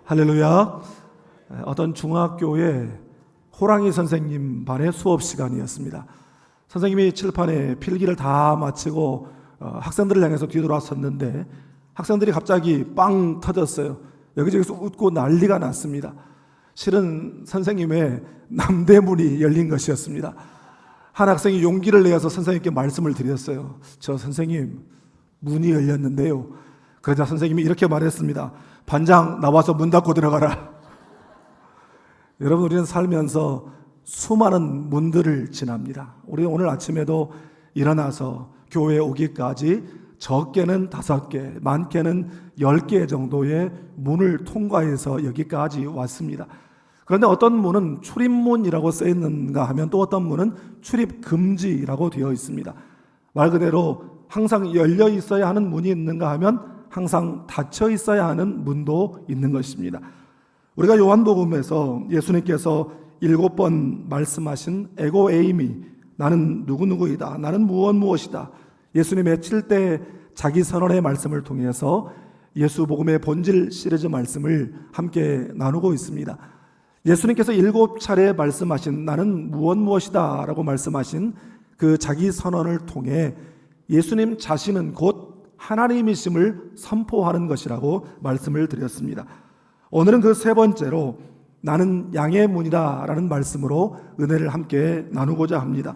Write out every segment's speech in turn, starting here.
할렐루야. 어떤 중학교의 호랑이 선생님 반의 수업 시간이었습니다. 선생님이 칠판에 필기를 다 마치고 학생들을 향해서 뒤돌아섰는데 학생들이 갑자기 빵 터졌어요. 여기저기서 웃고 난리가 났습니다. 실은 선생님의 남대문이 열린 것이었습니다. 한 학생이 용기를 내어서 선생님께 말씀을 드렸어요. 저 선생님, 문이 열렸는데요. 그러자 선생님이 이렇게 말했습니다. 반장, 나와서 문 닫고 들어가라. 여러분, 우리는 살면서 수많은 문들을 지납니다. 우리 오늘 아침에도 일어나서 교회에 오기까지 적게는 5개, 많게는 10개 정도의 문을 통과해서 여기까지 왔습니다. 그런데 어떤 문은 출입문이라고 써 있는가 하면 또 어떤 문은 출입금지라고 되어 있습니다. 말 그대로 항상 열려 있어야 하는 문이 있는가 하면 항상 닫혀 있어야 하는 문도 있는 것입니다. 우리가 요한복음에서 예수님께서 7번 말씀하신 에고 에이미, 나는 누구누구이다, 나는 무엇이다, 예수님의 7대 자기 선언의 말씀을 통해서 예수복음의 본질 시리즈 말씀을 함께 나누고 있습니다. 예수님께서 7차례 말씀하신 나는 무엇이다 라고 말씀하신 그 자기 선언을 통해 예수님 자신은 곧 하나님이심을 선포하는 것이라고 말씀을 드렸습니다. 오늘은 그 세 번째로 나는 양의 문이다 라는 말씀으로 은혜를 함께 나누고자 합니다.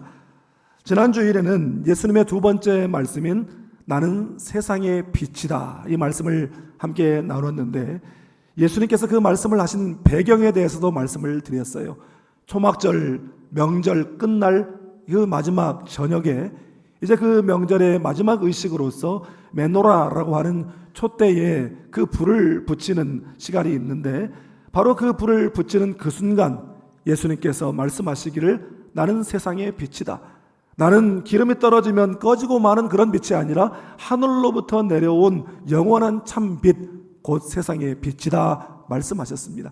지난 주일에는 예수님의 두 번째 말씀인 나는 세상의 빛이다 이 말씀을 함께 나눴는데 예수님께서 그 말씀을 하신 배경에 대해서도 말씀을 드렸어요. 초막절 명절 끝날 그 마지막 저녁에 이제 그 명절의 마지막 의식으로서 메노라라고 하는 촛대에 그 불을 붙이는 시간이 있는데 바로 그 불을 붙이는 그 순간 예수님께서 말씀하시기를 나는 세상의 빛이다. 나는 기름이 떨어지면 꺼지고 마는 그런 빛이 아니라 하늘로부터 내려온 영원한 참빛, 곧 세상의 빛이다 말씀하셨습니다.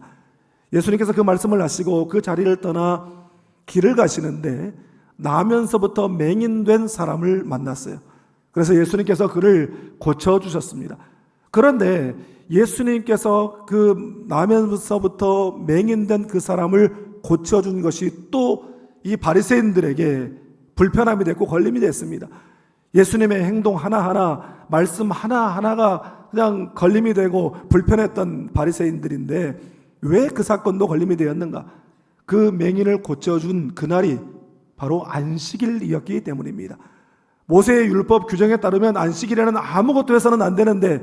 예수님께서 그 말씀을 하시고 그 자리를 떠나 길을 가시는데 나면서부터 맹인된 사람을 만났어요. 그래서 예수님께서 그를 고쳐주셨습니다. 그런데 예수님께서 그 나면서부터 맹인된 그 사람을 고쳐준 것이 또 이 바리새인들에게 불편함이 됐고 걸림이 됐습니다. 예수님의 행동 하나하나, 말씀 하나하나가 그냥 걸림이 되고 불편했던 바리새인들인데 왜 그 사건도 걸림이 되었는가? 그 맹인을 고쳐준 그날이 바로 안식일이었기 때문입니다. 모세의 율법 규정에 따르면 안식일에는 아무것도 해서는 안 되는데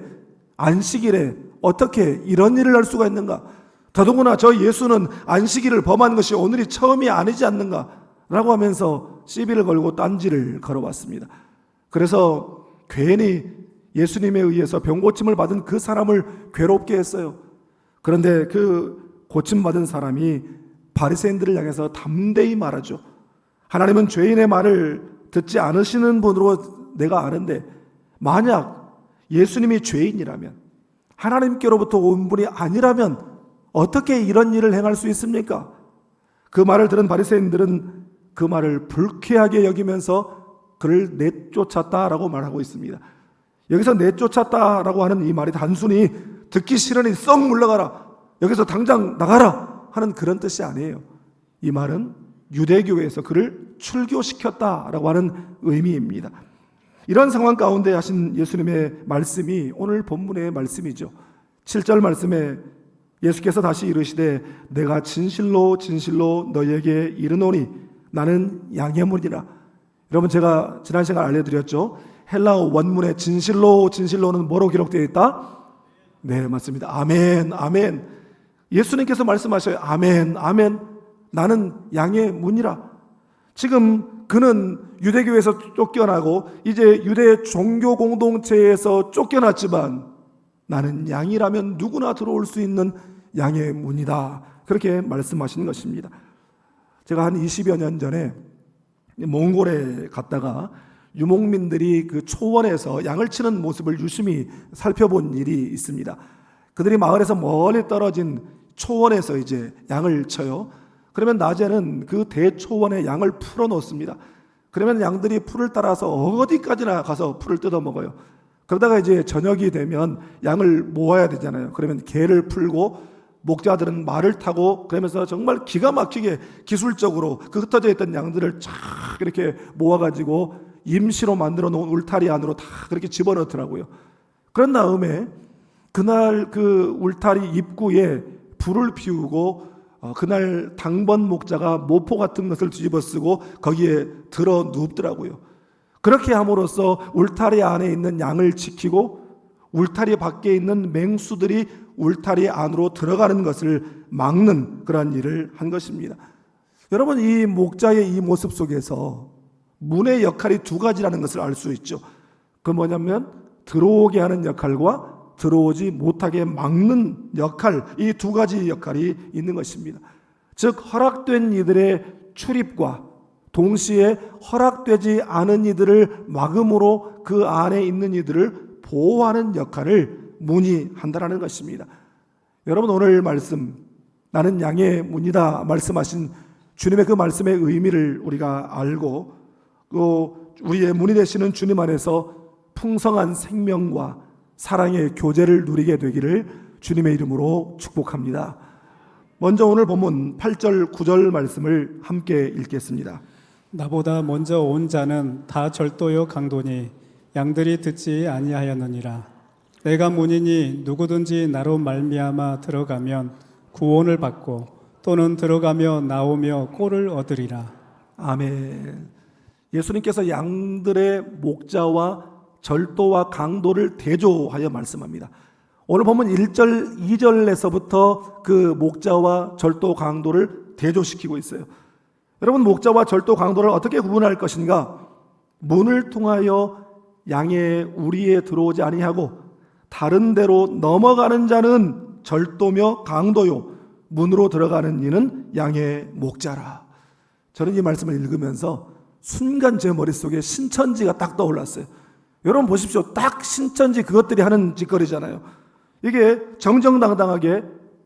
안식일에 어떻게 이런 일을 할 수가 있는가? 더더구나 저 예수는 안식일을 범한 것이 오늘이 처음이 아니지 않는가? 라고 하면서 시비를 걸고 딴지를 걸어왔습니다. 그래서 괜히 예수님에 의해서 병고침을 받은 그 사람을 괴롭게 했어요. 그런데 그 고침받은 사람이 바리새인들을 향해서 담대히 말하죠. 하나님은 죄인의 말을 듣지 않으시는 분으로 내가 아는데 만약 예수님이 죄인이라면 하나님께로부터 온 분이 아니라면 어떻게 이런 일을 행할 수 있습니까? 그 말을 들은 바리새인들은 그 말을 불쾌하게 여기면서 그를 내쫓았다라고 말하고 있습니다. 여기서 내쫓았다라고 하는 이 말이 단순히 듣기 싫으니 썩 물러가라, 여기서 당장 나가라 하는 그런 뜻이 아니에요. 이 말은 유대교에서 그를 출교시켰다라고 하는 의미입니다. 이런 상황 가운데 하신 예수님의 말씀이 오늘 본문의 말씀이죠. 7절 말씀에 예수께서 다시 이르시되 내가 진실로 진실로 너희에게 이르노니 나는 양의 문이라. 여러분, 제가 지난 시간 알려드렸죠. 헬라어 원문에 진실로 진실로는 뭐로 기록되어 있다? 네, 맞습니다. 아멘, 아멘. 예수님께서 말씀하셔요. 아멘, 아멘. 나는 양의 문이라. 지금 그는 유대교에서 쫓겨나고 이제 유대 종교 공동체에서 쫓겨났지만 나는 양이라면 누구나 들어올 수 있는 양의 문이다. 그렇게 말씀하시는 것입니다. 제가 한 20여 년 전에 몽골에 갔다가 유목민들이 그 초원에서 양을 치는 모습을 유심히 살펴본 일이 있습니다. 그들이 마을에서 멀리 떨어진 초원에서 이제 양을 쳐요. 그러면 낮에는 그 대초원에 양을 풀어 놓습니다. 그러면 양들이 풀을 따라서 어디까지나 가서 풀을 뜯어 먹어요. 그러다가 이제 저녁이 되면 양을 모아야 되잖아요. 그러면 개를 풀고 목자들은 말을 타고 그러면서 정말 기가 막히게 기술적으로 그 흩어져 있던 양들을 쫙 이렇게 모아가지고 임시로 만들어 놓은 울타리 안으로 다 그렇게 집어넣더라고요. 그런 다음에 그날 그 울타리 입구에 불을 피우고 그날 당번 목자가 모포 같은 것을 뒤집어 쓰고 거기에 들어 눕더라고요. 그렇게 함으로써 울타리 안에 있는 양을 지키고 울타리 밖에 있는 맹수들이 울타리 안으로 들어가는 것을 막는 그러한 일을 한 것입니다. 여러분, 이 목자의 이 모습 속에서 문의 역할이 두 가지라는 것을 알 수 있죠. 그 뭐냐면 들어오게 하는 역할과 들어오지 못하게 막는 역할, 이 두 가지 역할이 있는 것입니다. 즉 허락된 이들의 출입과 동시에 허락되지 않은 이들을 막음으로 그 안에 있는 이들을 보호하는 역할을 문이 한다는 것입니다. 여러분, 오늘 말씀 나는 양의 문이다 말씀하신 주님의 그 말씀의 의미를 우리가 알고 또 우리의 문이 되시는 주님 안에서 풍성한 생명과 사랑의 교제를 누리게 되기를 주님의 이름으로 축복합니다. 먼저 오늘 본문 8절 9절 말씀을 함께 읽겠습니다. 나보다 먼저 온 자는 다 절도요 강도니 양들이 듣지 아니하였느니라. 내가 문이니 누구든지 나로 말미암아 들어가면 구원을 받고 또는 들어가며 나오며 꼴을 얻으리라. 아멘. 예수님께서 양들의 목자와 절도와 강도를 대조하여 말씀합니다. 오늘 보면 1절, 2절에서부터 그 목자와 절도, 강도를 대조시키고 있어요. 여러분, 목자와 절도, 강도를 어떻게 구분할 것인가? 문을 통하여 양의 우리에 들어오지 아니하고 다른 데로 넘어가는 자는 절도며 강도요, 문으로 들어가는 이는 양의 목자라. 저는 이 말씀을 읽으면서 순간 제 머릿속에 신천지가 딱 떠올랐어요. 여러분 보십시오. 딱 신천지 그것들이 하는 짓거리잖아요. 이게 정정당당하게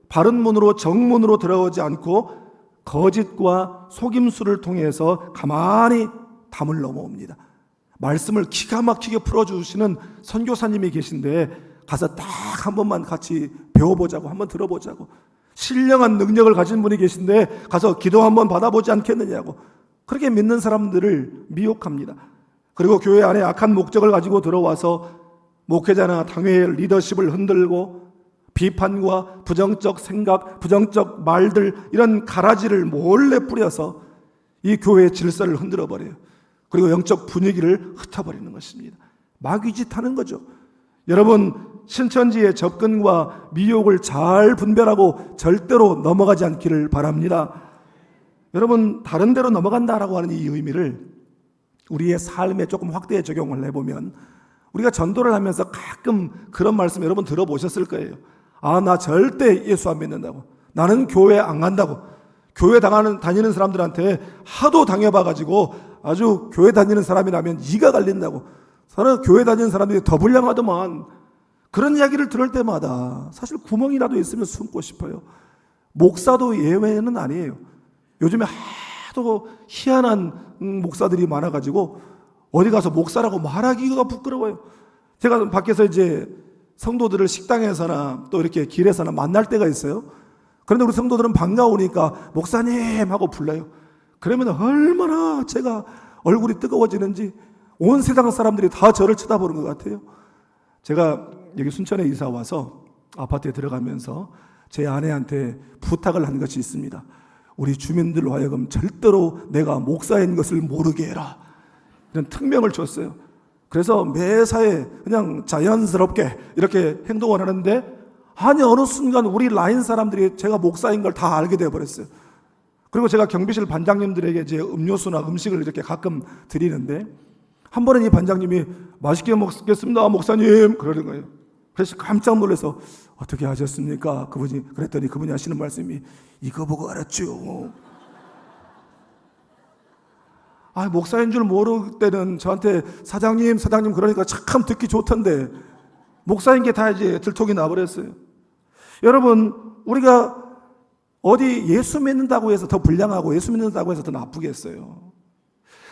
바른 문으로 정문으로 들어오지 않고 거짓과 속임수를 통해서 가만히 담을 넘어옵니다. 말씀을 기가 막히게 풀어주시는 선교사님이 계신데 가서 딱 한 번만 같이 배워보자고, 한번 들어보자고. 신령한 능력을 가진 분이 계신데 가서 기도 한번 받아보지 않겠느냐고. 그렇게 믿는 사람들을 미혹합니다. 그리고 교회 안에 악한 목적을 가지고 들어와서 목회자나 당회의 리더십을 흔들고 비판과 부정적 생각, 부정적 말들, 이런 가라지를 몰래 뿌려서 이 교회의 질서를 흔들어 버려요. 그리고 영적 분위기를 흩어버리는 것입니다. 마귀짓 하는 거죠. 여러분, 신천지의 접근과 미혹을 잘 분별하고 절대로 넘어가지 않기를 바랍니다. 여러분, 다른 데로 넘어간다라고 하는 이 의미를 우리의 삶에 조금 확대해 적용을 해보면 우리가 전도를 하면서 가끔 그런 말씀 여러분 들어보셨을 거예요. 아, 나 절대 예수 안 믿는다고. 나는 교회 안 간다고. 교회 다니는 사람들한테 하도 당해봐가지고 아주 교회 다니는 사람이라면 이가 갈린다고. 저는 교회 다니는 사람들이 더 불량하더만. 그런 이야기를 들을 때마다 사실 구멍이라도 있으면 숨고 싶어요. 목사도 예외는 아니에요. 요즘에 하도 희한한 목사들이 많아가지고 어디 가서 목사라고 말하기가 부끄러워요. 제가 밖에서 이제 성도들을 식당에서나 또 이렇게 길에서나 만날 때가 있어요. 그런데 우리 성도들은 반가우니까 목사님 하고 불러요. 그러면 얼마나 제가 얼굴이 뜨거워지는지 온 세상 사람들이 다 저를 쳐다보는 것 같아요. 제가 여기 순천에 이사 와서 아파트에 들어가면서 제 아내한테 부탁을 한 것이 있습니다. 우리 주민들로 하여금 절대로 내가 목사인 것을 모르게 해라. 이런 특명을 줬어요. 그래서 매사에 그냥 자연스럽게 이렇게 행동을 하는데 아니 어느 순간 우리 라인 사람들이 제가 목사인 걸 다 알게 되어버렸어요. 그리고 제가 경비실 반장님들에게 이제 음료수나 음식을 이렇게 가끔 드리는데 한 번은 이 반장님이 맛있게 먹겠습니다 목사님 그러는 거예요. 그래서 깜짝 놀라서 어떻게 하셨습니까? 그랬더니 그분이 하시는 말씀이 이거 보고 알았죠. 아, 목사인 줄 모를 때는 저한테 사장님 그러니까 참 듣기 좋던데 목사인 게 다 이제 들통이 나버렸어요. 여러분, 우리가 어디 예수 믿는다고 해서 더 불량하고 예수 믿는다고 해서 더 나쁘겠어요.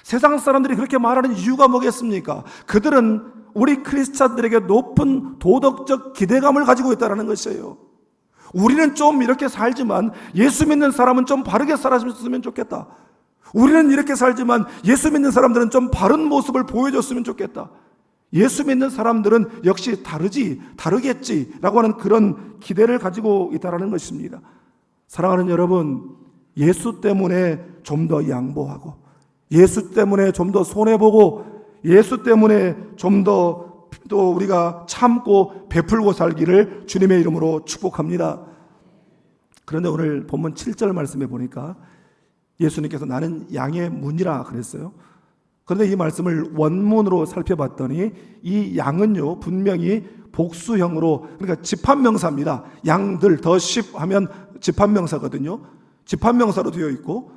세상 사람들이 그렇게 말하는 이유가 뭐겠습니까? 그들은 우리 크리스찬들에게 높은 도덕적 기대감을 가지고 있다는 것이에요. 우리는 좀 이렇게 살지만 예수 믿는 사람은 좀 바르게 살았으면 좋겠다. 우리는 이렇게 살지만 예수 믿는 사람들은 좀 바른 모습을 보여줬으면 좋겠다. 예수 믿는 사람들은 역시 다르겠지라고 하는 그런 기대를 가지고 있다는 것입니다. 사랑하는 여러분, 예수 때문에 좀 더 양보하고, 예수 때문에 좀 더 손해보고, 예수 때문에 좀 더 또 우리가 참고 베풀고 살기를 주님의 이름으로 축복합니다. 그런데 오늘 본문 7절 말씀에 보니까 예수님께서 나는 양의 문이라 그랬어요. 그런데 이 말씀을 원문으로 살펴봤더니 이 양은요 분명히 복수형으로, 그러니까 집합명사입니다. 양들, 더 sheep 하면 집합명사거든요. 집합명사로 되어 있고,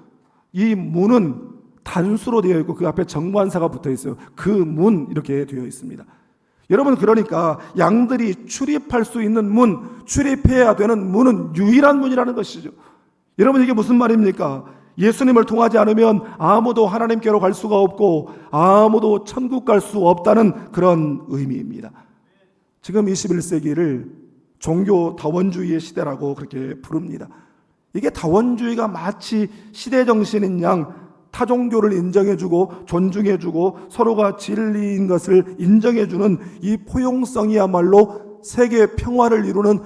이 문은 단수로 되어 있고 그 앞에 정관사가 붙어 있어요. 그 문 이렇게 되어 있습니다. 여러분, 그러니까 양들이 출입할 수 있는 문, 출입해야 되는 문은 유일한 문이라는 것이죠. 여러분, 이게 무슨 말입니까? 예수님을 통하지 않으면 아무도 하나님께로 갈 수가 없고 아무도 천국 갈 수 없다는 그런 의미입니다. 지금 21세기를 종교 다원주의의 시대라고 그렇게 부릅니다. 이게 다원주의가 마치 시대 정신인 양 타종교를 인정해주고 존중해주고 서로가 진리인 것을 인정해주는 이 포용성이야말로 세계 평화를 이루는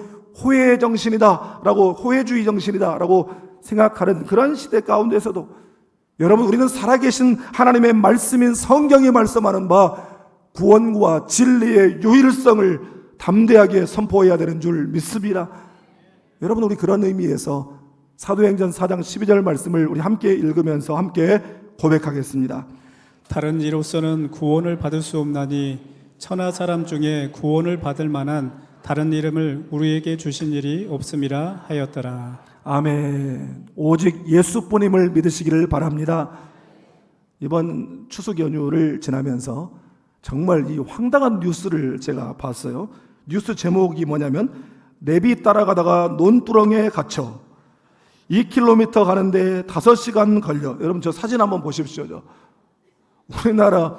호혜 정신이다라고, 호혜주의 정신이다라고 생각하는 그런 시대 가운데서도 여러분, 우리는 살아계신 하나님의 말씀인 성경이 말씀하는 바 구원과 진리의 유일성을 담대하게 선포해야 되는 줄 믿습니다. 여러분, 우리 그런 의미에서 사도행전 4장 12절 말씀을 우리 함께 읽으면서 함께 고백하겠습니다. 다른 이로서는 구원을 받을 수 없나니 천하 사람 중에 구원을 받을 만한 다른 이름을 우리에게 주신 일이 없음이라 하였더라. 아멘. 오직 예수뿐임을 믿으시기를 바랍니다. 이번 추석 연휴를 지나면서 정말 이 황당한 뉴스를 제가 봤어요. 뉴스 제목이 뭐냐면 내비 따라가다가 논두렁에 갇혀 2km 가는데 5시간 걸려. 여러분, 저 사진 한번 보십시오. 우리나라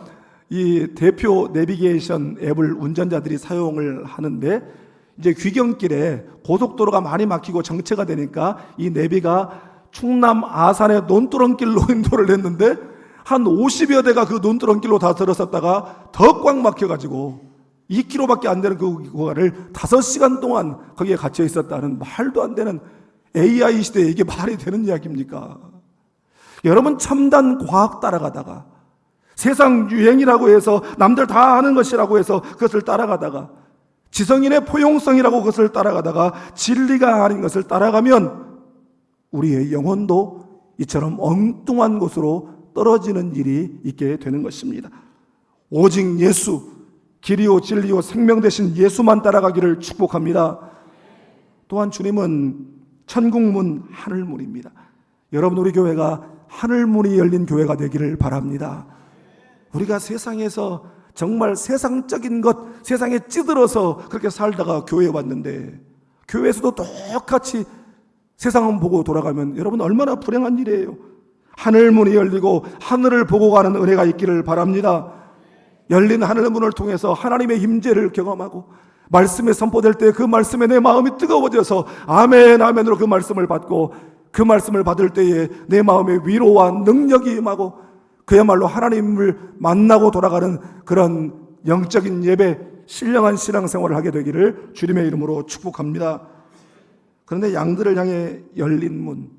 이 대표 내비게이션 앱을 운전자들이 사용을 하는데, 이제 귀경길에 고속도로가 많이 막히고 정체가 되니까 이 내비가 충남 아산의 논두렁길로 인도를 했는데 한 50여 대가 그 논두렁길로 다 들어섰다가 더 꽉 막혀가지고 2km밖에 안 되는 그 구간을 5시간 동안 거기에 갇혀 있었다는, 말도 안 되는, AI 시대에 이게 말이 되는 이야기입니까? 여러분, 첨단 과학 따라가다가, 세상 유행이라고 해서 남들 다 아는 것이라고 해서 그것을 따라가다가, 지성인의 포용성이라고 그것을 따라가다가 진리가 아닌 것을 따라가면 우리의 영혼도 이처럼 엉뚱한 곳으로 떨어지는 일이 있게 되는 것입니다. 오직 예수, 길이요 진리요 생명 되신 예수만 따라가기를 축복합니다. 또한 주님은 천국문, 하늘문입니다. 여러분, 우리 교회가 하늘문이 열린 교회가 되기를 바랍니다. 우리가 세상에서 정말 세상적인 것, 세상에 찌들어서 그렇게 살다가 교회에 왔는데, 교회에서도 똑같이 세상을 보고 돌아가면 여러분 얼마나 불행한 일이에요. 하늘문이 열리고 하늘을 보고 가는 은혜가 있기를 바랍니다. 열린 하늘문을 통해서 하나님의 임재를 경험하고 말씀이 선포될 때 그 말씀에 내 마음이 뜨거워져서 아멘 아멘으로 그 말씀을 받고, 그 말씀을 받을 때에 내 마음에 위로와 능력이 임하고 그야말로 하나님을 만나고 돌아가는 그런 영적인 예배, 신령한 신앙생활을 하게 되기를 주님의 이름으로 축복합니다. 그런데 양들을 향해 열린 문,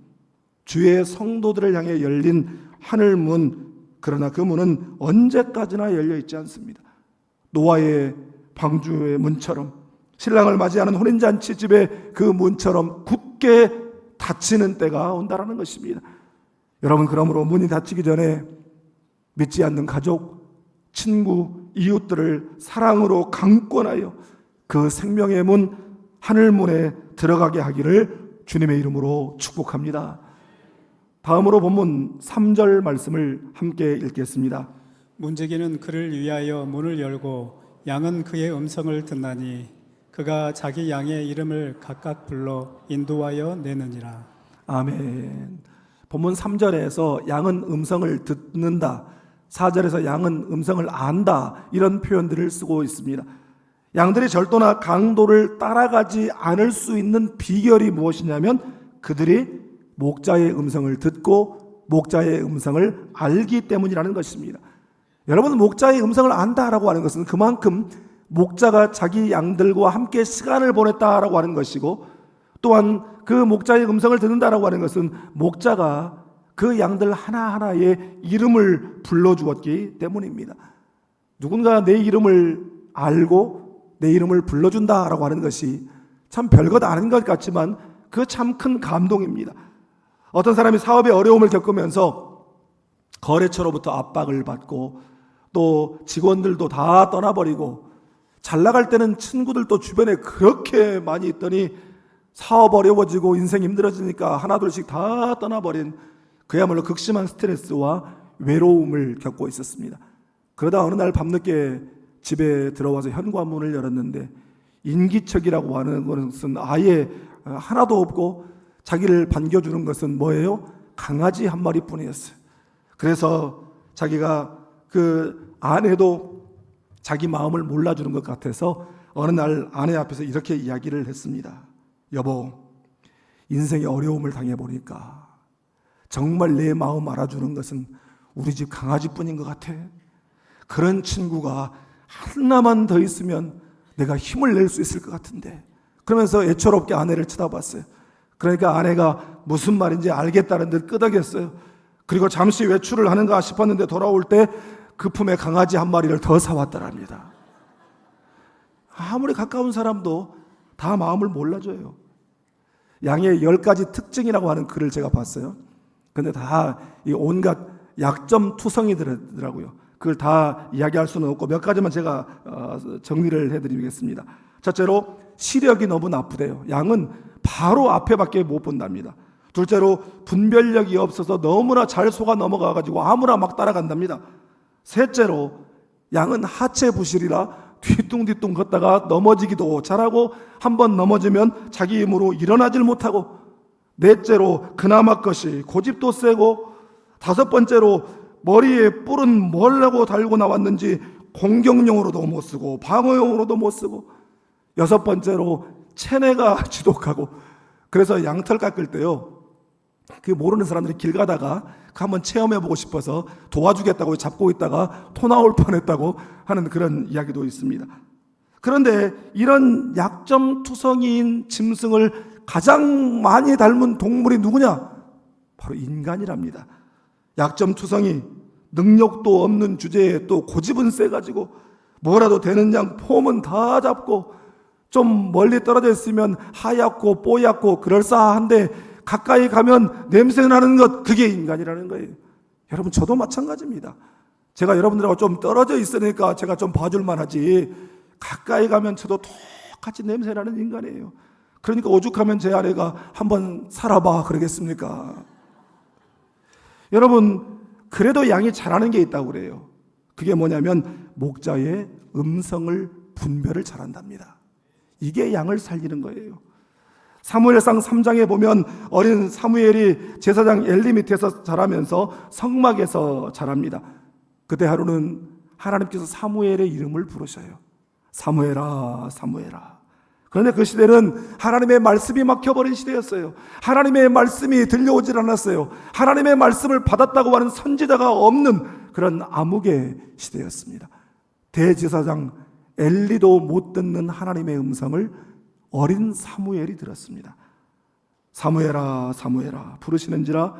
주의 성도들을 향해 열린 하늘문, 그러나 그 문은 언제까지나 열려 있지 않습니다. 노아의 방주의 문처럼, 신랑을 맞이하는 혼인잔치 집의 그 문처럼 굳게 닫히는 때가 온다라는 것입니다. 여러분, 그러므로 문이 닫히기 전에 믿지 않는 가족, 친구, 이웃들을 사랑으로 강권하여 그 생명의 문, 하늘문에 들어가게 하기를 주님의 이름으로 축복합니다. 다음으로 본문 3절 말씀을 함께 읽겠습니다. 문지기는 그를 위하여 문을 열고 양은 그의 음성을 듣나니 그가 자기 양의 이름을 각각 불러 인도하여 내느니라. 아멘. 본문 3절에서 양은 음성을 듣는다, 4절에서 양은 음성을 안다, 이런 표현들을 쓰고 있습니다. 양들이 절도나 강도를 따라가지 않을 수 있는 비결이 무엇이냐면 그들이 목자의 음성을 듣고 목자의 음성을 알기 때문이라는 것입니다. 여러분, 목자의 음성을 안다라고 하는 것은 그만큼 목자가 자기 양들과 함께 시간을 보냈다라고 하는 것이고, 또한 그 목자의 음성을 듣는다라고 하는 것은 목자가 그 양들 하나하나의 이름을 불러주었기 때문입니다. 누군가 내 이름을 알고 내 이름을 불러준다라고 하는 것이 참 별것 아닌 것 같지만 그 참 큰 감동입니다. 어떤 사람이 사업에 어려움을 겪으면서 거래처로부터 압박을 받고 또 직원들도 다 떠나버리고 잘 나갈 때는 친구들도 주변에 그렇게 많이 있더니 사업 어려워지고 인생 힘들어지니까 하나둘씩 다 떠나버린 그야말로 극심한 스트레스와 외로움을 겪고 있었습니다. 그러다 어느 날 밤늦게 집에 들어와서 현관문을 열었는데 인기척이라고 하는 것은 아예 하나도 없고 자기를 반겨주는 것은 뭐예요? 강아지 한 마리뿐이었어요. 그래서 자기가 그 아내도 자기 마음을 몰라주는 것 같아서 어느 날 아내 앞에서 이렇게 이야기를 했습니다. 여보, 인생의 어려움을 당해보니까 정말 내 마음 알아주는 것은 우리 집 강아지뿐인 것 같아. 그런 친구가 하나만 더 있으면 내가 힘을 낼 수 있을 것 같은데. 그러면서 애처롭게 아내를 쳐다봤어요. 그러니까 아내가 무슨 말인지 알겠다는 듯 끄덕였어요. 그리고 잠시 외출을 하는가 싶었는데 돌아올 때 그 품에 강아지 한 마리를 더 사왔더랍니다. 아무리 가까운 사람도 다 마음을 몰라줘요. 양의 10가지 특징이라고 하는 글을 제가 봤어요. 근데 다 이 온갖 약점 투성이더라고요. 그걸 다 이야기할 수는 없고 몇 가지만 제가 정리를 해드리겠습니다. 첫째로 시력이 너무 나쁘대요. 양은 바로 앞에밖에 못 본답니다. 둘째로 분별력이 없어서 너무나 잘 속아 넘어가가지고 아무나 막 따라간답니다. 셋째로 양은 하체 부실이라 뒤뚱뒤뚱 걷다가 넘어지기도 잘하고 한번 넘어지면 자기 힘으로 일어나질 못하고, 넷째로 그나마 것이 고집도 세고, 다섯 번째로 머리에 뿔은 뭐라고 달고 나왔는지 공격용으로도 못 쓰고 방어용으로도 못 쓰고, 여섯 번째로 체내가 지독하고, 그래서 양털 깎을 때요, 그 모르는 사람들이 길 가다가 한번 체험해보고 싶어서 도와주겠다고 잡고 있다가 토 나올 뻔했다고 하는 그런 이야기도 있습니다. 그런데 이런 약점투성이인 짐승을 가장 많이 닮은 동물이 누구냐? 바로 인간이랍니다. 약점투성이, 능력도 없는 주제에 또 고집은 세가지고 뭐라도 되는 양 폼은 다 잡고, 좀 멀리 떨어져 있으면 하얗고 뽀얗고 그럴싸한데 가까이 가면 냄새 나는 것, 그게 인간이라는 거예요. 여러분, 저도 마찬가지입니다. 제가 여러분들하고 좀 떨어져 있으니까 제가 좀 봐줄만 하지, 가까이 가면 저도 똑같이 냄새 나는 인간이에요. 그러니까 오죽하면 제 아내가 한번 살아봐 그러겠습니까? 여러분, 그래도 양이 잘하는 게 있다고 그래요. 그게 뭐냐면 목자의 음성을 분별을 잘한답니다. 이게 양을 살리는 거예요. 사무엘상 3장에 보면 어린 사무엘이 제사장 엘리 밑에서 자라면서 성막에서 자랍니다. 그때 하루는 하나님께서 사무엘의 이름을 부르셔요. 사무엘아, 사무엘아. 그런데 그 시대는 하나님의 말씀이 막혀버린 시대였어요. 하나님의 말씀이 들려오질 않았어요. 하나님의 말씀을 받았다고 하는 선지자가 없는 그런 암흑의 시대였습니다. 대제사장 엘리도 못 듣는 하나님의 음성을 어린 사무엘이 들었습니다. 사무엘아, 사무엘아 부르시는지라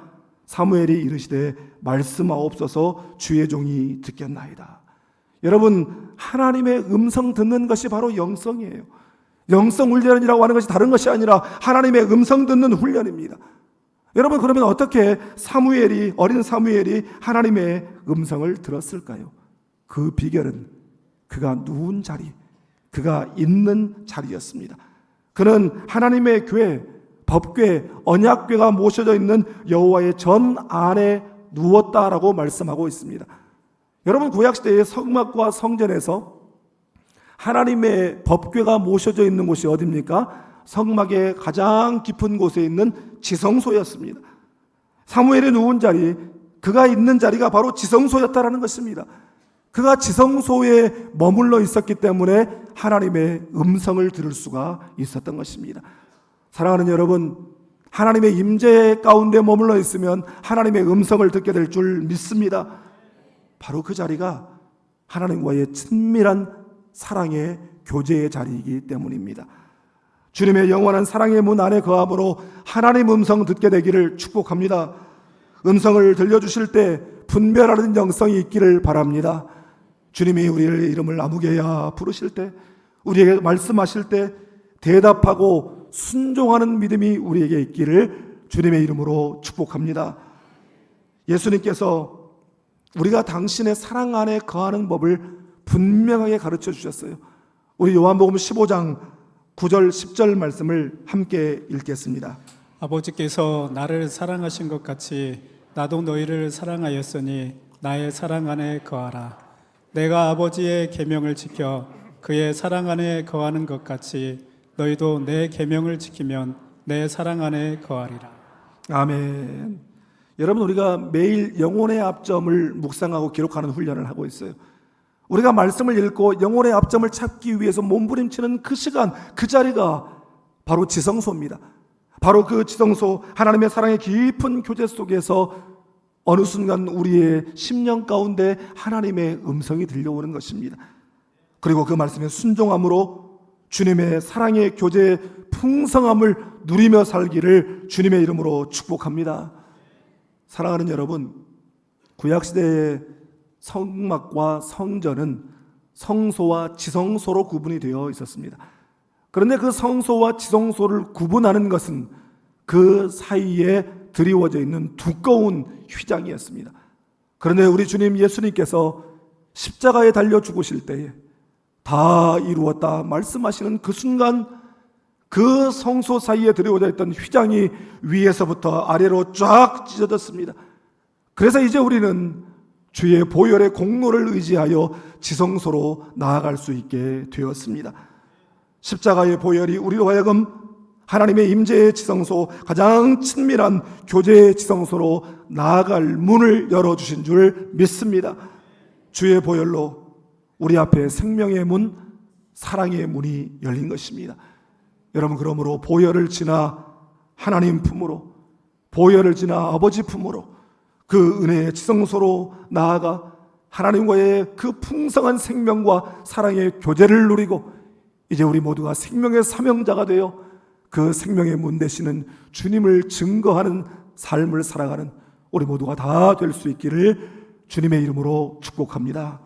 사무엘이 이르시되 말씀하옵소서 주의 종이 듣겠나이다. 여러분, 하나님의 음성 듣는 것이 바로 영성이에요. 영성 훈련이라고 하는 것이 다른 것이 아니라 하나님의 음성 듣는 훈련입니다. 여러분, 그러면 어떻게 어린 사무엘이 하나님의 음성을 들었을까요? 그 비결은 그가 누운 자리, 그가 있는 자리였습니다. 그는 하나님의 교회, 법궤, 언약궤가 모셔져 있는 여호와의 전 안에 누웠다라고 말씀하고 있습니다. 여러분, 구약시대의 성막과 성전에서 하나님의 법궤가 모셔져 있는 곳이 어디입니까? 성막의 가장 깊은 곳에 있는 지성소였습니다. 사무엘이 누운 자리, 그가 있는 자리가 바로 지성소였다라는 것입니다. 그가 지성소에 머물러 있었기 때문에 하나님의 음성을 들을 수가 있었던 것입니다. 사랑하는 여러분, 하나님의 임재 가운데 머물러 있으면 하나님의 음성을 듣게 될 줄 믿습니다. 바로 그 자리가 하나님과의 친밀한 사랑의 교제의 자리이기 때문입니다. 주님의 영원한 사랑의 문 안에 거함으로 하나님 음성 듣게 되기를 축복합니다. 음성을 들려주실 때 분별하는 영성이 있기를 바랍니다. 주님이 우리의 이름을 아무개야 부르실 때, 우리에게 말씀하실 때 대답하고 순종하는 믿음이 우리에게 있기를 주님의 이름으로 축복합니다. 예수님께서 우리가 당신의 사랑 안에 거하는 법을 분명하게 가르쳐 주셨어요. 우리 요한복음 15장 9절 10절 말씀을 함께 읽겠습니다. 아버지께서 나를 사랑하신 것 같이 나도 너희를 사랑하였으니 나의 사랑 안에 거하라. 내가 아버지의 계명을 지켜 그의 사랑 안에 거하는 것 같이 너희도 내 계명을 지키면 내 사랑 안에 거하리라. 아멘. 여러분, 우리가 매일 영혼의 앞점을 묵상하고 기록하는 훈련을 하고 있어요. 우리가 말씀을 읽고 영혼의 앞점을 찾기 위해서 몸부림치는 그 시간, 그 자리가 바로 지성소입니다. 바로 그 지성소, 하나님의 사랑의 깊은 교제 속에서 어느 순간 우리의 심령 가운데 하나님의 음성이 들려오는 것입니다. 그리고 그 말씀에 순종함으로 주님의 사랑의 교제의 풍성함을 누리며 살기를 주님의 이름으로 축복합니다. 사랑하는 여러분, 구약시대의 성막과 성전은 성소와 지성소로 구분이 되어 있었습니다. 그런데 그 성소와 지성소를 구분하는 것은 그 사이에 드리워져 있는 두꺼운 휘장이었습니다. 그런데 우리 주님 예수님께서 십자가에 달려 죽으실 때에 다 이루었다 말씀하시는 그 순간 그 성소 사이에 드리워져 있던 휘장이 위에서부터 아래로 쫙 찢어졌습니다. 그래서 이제 우리는 주의 보혈의 공로를 의지하여 지성소로 나아갈 수 있게 되었습니다. 십자가의 보혈이 우리로 하여금 하나님의 임재의 지성소, 가장 친밀한 교제의 지성소로 나아갈 문을 열어주신 줄 믿습니다. 주의 보혈로 우리 앞에 생명의 문, 사랑의 문이 열린 것입니다. 여러분, 그러므로 보혈을 지나 하나님 품으로, 보혈을 지나 아버지 품으로 그 은혜의 지성소로 나아가 하나님과의 그 풍성한 생명과 사랑의 교제를 누리고 이제 우리 모두가 생명의 사명자가 되어 그 생명의 문 되시는 주님을 증거하는 삶을 살아가는 우리 모두가 다 될 수 있기를 주님의 이름으로 축복합니다.